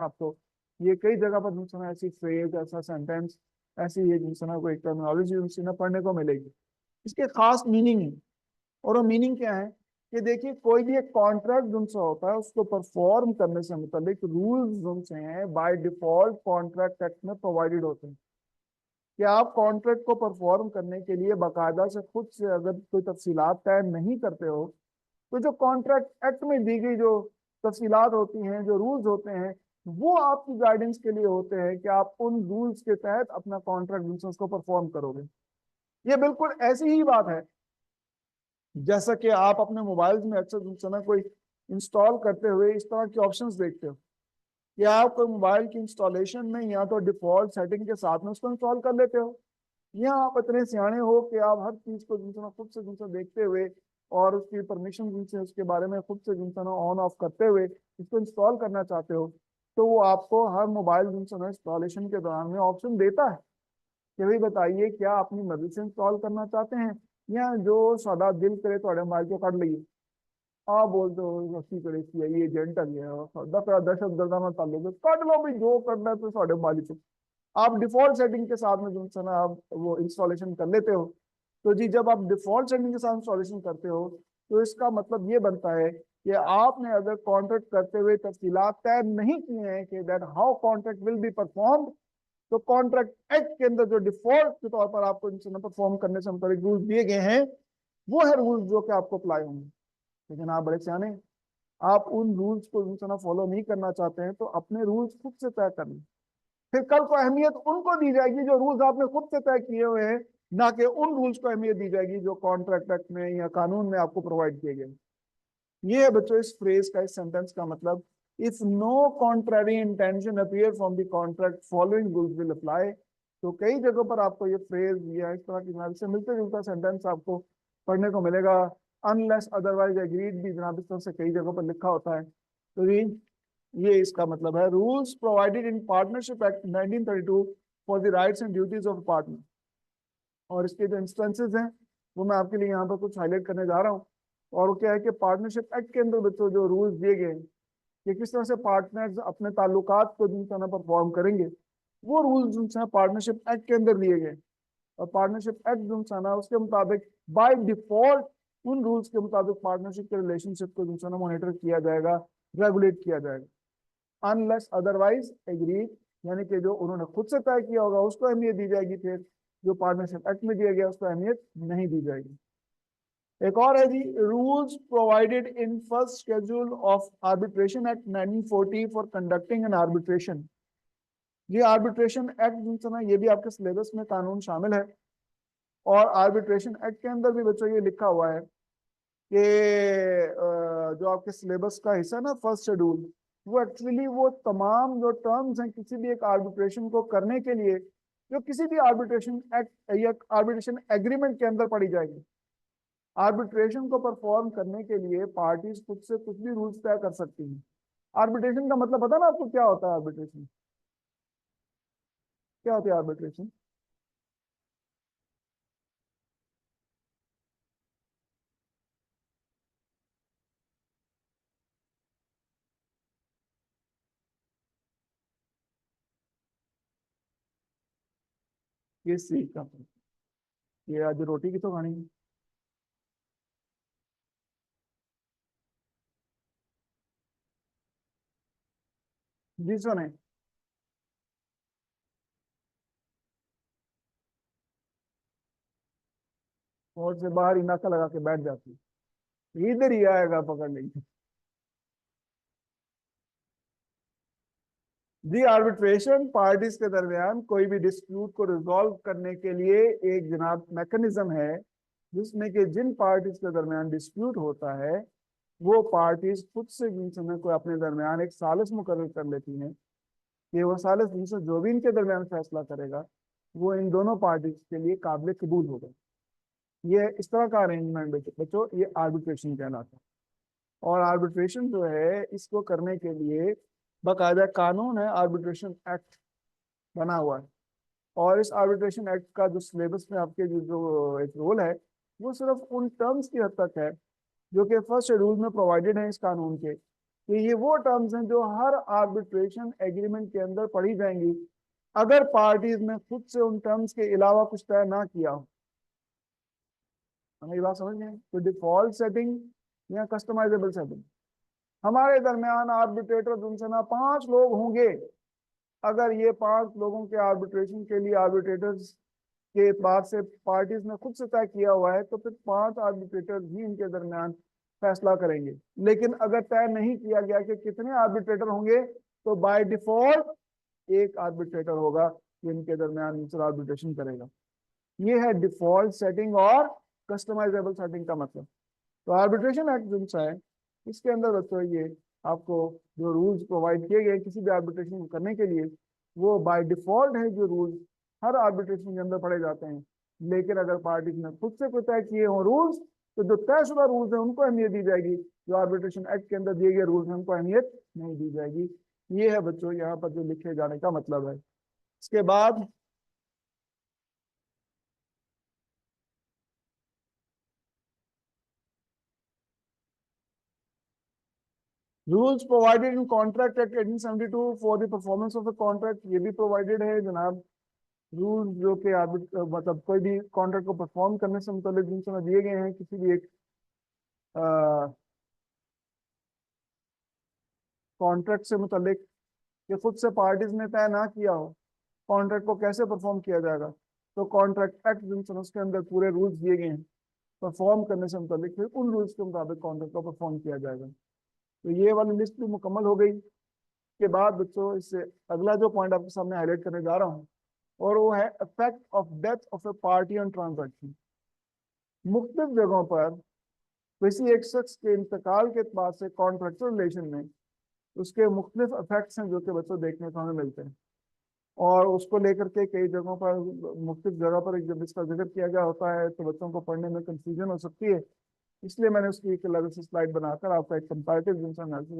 आपको ये कई जगह पर जो है ऐसी फ्रेज, ऐसा सेंटेंस, ऐसी ये जो है कोई टर्मिनोलॉजी उनसे पढ़ने को मिलेगी। इसके खास मीनिंग है, और वो मीनिंग क्या है कि देखिए कोई भी एक कॉन्ट्रैक्ट जो सा होता है उसको परफॉर्म करने से मुतालिक रूल्स जो से हैं बाय डिफॉल्ट कॉन्ट्रैक्ट एक्ट में प्रोवाइडेड होते हैं कि आप कॉन्ट्रैक्ट को परफॉर्म करने के लिए बाकायदा से खुद से अगर कोई तफसीलात तय नहीं करते हो, तो जो कॉन्ट्रैक्ट एक्ट में दी गई जो तफसीलात होती हैं, जो रूल्स होते हैं, वो आपकी गाइडेंस के लिए होते हैं कि आप उन रूल्स के तहत अपना कॉन्ट्रैक्ट को परफॉर्म करोगे। ये बिल्कुल ऐसी ही बात है जैसा कि आप अपने मोबाइल में अक्सर जिस समय कोई इंस्टॉल करते हुए इस तरह के ऑप्शंस देखते हो कि आप कोई मोबाइल की इंस्टॉलेशन में या तो डिफॉल्ट सेटिंग के साथ में उसको इंस्टॉल कर लेते हो, या आप इतने सियाने हो कि आप हर चीज को जिनसे खुद से जिनसे देखते हुए और उसकी परमिशन जिनसे उसके बारे में खुद से जिनसे ऑन ऑफ करते हुए इसको इंस्टॉल करना चाहते हो, तो वो आपको हर मोबाइल जिनसे इंस्टॉलेशन के दौरान में ऑप्शन देता है कि भाई बताइए क्या अपनी मर्जी से इंस्टॉल करना चाहते हैं या जो सादा दिल करे तो मोबाइल को कर लीजिए। आप बोलते हो अस्सी करे ये एजेंट है दहशत गर्दा में ताल्लुक है, काट लो भाई जो करना है तो साढ़े मालिक। आप डिफॉल्ट सेटिंग के साथ में जो है ना आप वो इंस्टॉलेशन कर लेते हो। तो जी जब आप डिफॉल्ट सेटिंग के साथ इंस्टॉलेशन करते हो तो इसका मतलब ये बनता है कि आपने अगर कॉन्ट्रैक्ट करते हुए तफसीलात तय नहीं किए हैं कि that how contract will be perform, तो कॉन्ट्रैक्ट एक्ट के अंदर जो डिफॉल्ट के तौर पर आपको परफॉर्म करने से मुताबिक रूल्स दिए गए हैं वो है रूल्स जो कि आपको अप्लाई होंगे। लेकिन आप बड़े सियाने, आप उन रूल्स को फॉलो नहीं करना चाहते हैं तो अपने रूल्स खुद से तय करना। फिर कल को अहमियत उनको दी जाएगी जो रूल्स आपने खुद से तय किए हुए हैं, ना कि उन रूल्स को अहमियत दी जाएगी जो कॉन्ट्रैक्ट एक्ट में या कानून में आपको प्रोवाइड किए गए। ये है बच्चों इस फ्रेज का, इस सेंटेंस का मतलब, if no contrary intention appear from the contract following rules will apply. तो कई जगहों पर आपको ये फ्रेज या इस तरह की से मिलते जुलता सेंटेंस आपको पढ़ने को मिलेगा। अनलेस अदरवाइज एग्रीड भी जनाब इस तरह से कई जगहों पर लिखा होता है। तो ये इसका मतलब है rules provided in partnership act 1932 for the rights and duties of partner. और इसके जो इंस्टेंसेस हैं वो मैं आपके लिए यहाँ पर कुछ हाईलाइट करने जा रहा हूँ। और वो क्या है कि पार्टनरशिप एक्ट के अंदर बच्चों जो रूल्स दिए गए हैं कि किस तरह से पार्टनर्स अपने ताल्लुकात को जिन तरह परफॉर्म करेंगे, वो रूल्स जो है पार्टनरशिप एक्ट के अंदर दिए गए। और पार्टनरशिप एक्ट जो है ना उसके मुताबिक बाय डिफॉल्ट उन रूल्स के मुताबिक पार्टनरशिप के रिलेशनशिप को जो है ना मॉनिटर किया जाएगा, रेगुलेट किया जाएगा। अनलेस अदरवाइज एग्रीड, यानी कि जो उन्होंने खुद से तय किया होगा उसको अहमियत दी जाएगी, फिर जो पार्टनरशिप एक्ट में दिया गया उसको अहमियत नहीं दी जाएगी। एक और है जी, rules provided in first schedule of arbitration act 1940 for conducting an arbitration. ये आर्बिट्रेशन एक्ट जो है ये भी आपके सिलेबस में कानून शामिल है। और आर्बिट्रेशन एक्ट के अंदर भी बच्चों ये लिखा हुआ है कि जो आपके सिलेबस का हिस्सा ना फर्स्ट शेड्यूल, वो एक्चुअली वो तमाम जो टर्म्स हैं किसी भी एक आर्बिट्रेशन को करने के लिए जो किसी भी आर्बिट्रेशन एक्ट या आर्बिट्रेशन एग्रीमेंट के अंदर पड़ी जाएगी। आर्बिट्रेशन को परफॉर्म करने के लिए पार्टीज खुद से कुछ भी रूल्स तय कर सकती हैं। आर्बिट्रेशन का मतलब पता ना आपको क्या होता है? आर्बिट्रेशन क्या होती है? आर्बिट्रेशन किस चीज का? ये आज रोटी की तो खानी है। जी सुने, और से बाहर ही नाका लगा के बैठ जाती है, इधर ही आएगा पकड़ लेंगे। जी आर्बिट्रेशन पार्टीज के दरमियान कोई भी डिस्प्यूट को रिजॉल्व करने के लिए एक जनाब मैकेनिज्म है जिसमें कि जिन पार्टीज के दरमियान डिस्प्यूट होता है वो पार्टीज खुद से जिनसे में कोई अपने दरमियान एक सालिस मुकर्रर कर लेती हैं कि वो सालिस जिनसे जो भी इनके दरमियान फैसला करेगा वो इन दोनों पार्टीज के लिए काबिल कबूल होगा। ये इस तरह का अरेंजमेंट बच्चों ये आर्बिट्रेशन कहलाता है। और आर्बिट्रेशन जो है इसको करने के लिए बाकायदा कानून है, आर्बिट्रेशन एक्ट बना हुआ है। और इस आर्बिट्रेशन एक्ट का जो सिलेबस में आपके जो एक रोल है वो सिर्फ उन टर्म्स की हद तक है जो कि फर्स्ट शेड्यूल में प्रोवाइडेड है इस कानून के, कि ये वो टर्म्स हैं जो हर आर्बिट्रेशन एग्रीमेंट के अंदर पढ़ी जाएंगी अगर पार्टीज ने खुद से उन टर्म्स के अलावा कुछ तय ना किया हो। हमें ये बात समझ में तो डिफॉल्ट सेटिंग या कस्टमाइजेबल सेटिंग, हमारे दरमियान आर्बिट्रेटर जिनसे ना 5 लोग होंगे, अगर ये 5 लोगों के आर्बिट्रेशन के लिए आर्बिट्रेटर्स के बाद से पार्टीज ने खुद से तय किया हुआ है तो फिर 5 आर्बिट्रेटर ही इनके दरमियान फैसला करेंगे। लेकिन अगर तय नहीं किया गया कि कितने आर्बिट्रेटर होंगे तो बाय डिफॉल्ट एक आर्बिट्रेटर होगा जो इनके दरमियान इनसे आर्बिट्रेशन करेगा। ये है डिफॉल्ट सेटिंग और कस्टमाइजेबल सेटिंग का मतलब। तो आर्बिट्रेशन एक्ट जो है इसके अंदर बच्चों ये आपको जो रूल्स प्रोवाइड किए गए किसी भी आर्बिट्रेशन को करने के लिए वो बाय डिफॉल्ट है जो रूल्स हर आर्बिट्रेशन के अंदर पढ़े जाते हैं। लेकिन अगर पार्टी ने खुद से कोई तय किए हों रूल्स तो जो तयशुदा रूल्स हैं उनको अहमियत दी जाएगी, जो आर्बिट्रेशन एक्ट के अंदर दिए गए रूल्स हैं उनको अहमियत नहीं दी जाएगी। ये है बच्चों यहाँ पर जो लिखे जाने का मतलब है। इसके बाद rules provided in contract act 1872 for the performance of the contract, ये भी प्रोवाइडेड है जनाब। रूल्स जो कि मतलब कोई भी कॉन्ट्रैक्ट को परफॉर्म करने से मुताबिक जिन समय दिए गए हैं किसी भी एक कॉन्ट्रैक्ट से मुताबिक कि खुद से पार्टीज ने तय ना किया हो कॉन्ट्रैक्ट को कैसे परफॉर्म किया जाएगा, तो कॉन्ट्रैक्ट एक्ट जिन समय उसके अंदर पूरे रूल्स दिए गए हैं परफॉर्म करने से मुताबिक फिर उन रूल्स के मुताबिक कॉन्ट्रैक्ट को परफॉर्म किया जाएगा। तो ये वाली लिस्ट भी मुकम्मल हो गई। के बाद बच्चों इससे अगला जो पॉइंट आपके सामने हाईलाइट करने जा रहा हूँ और वो है effect of death of A party on transaction. मुख्तलिफ जगहों पर किसी एक शख्स के इंतकाल के बाद से कॉन्ट्रेक्चुअल रिलेशन में उसके मुख्तलिफ इफेक्ट्स हैं जो कि बच्चों देखने को हमें मिलते हैं और उसको लेकर के कई जगहों पर मुख्तलिफ जगह पर जब इसका जिक्र किया गया होता है तो बच्चों को पढ़ने में कंफ्यूजन हो सकती है। इसलिए मैंने उसकी एक अलग से स्लाइड बनाकर आपका एक कंपैरेटिव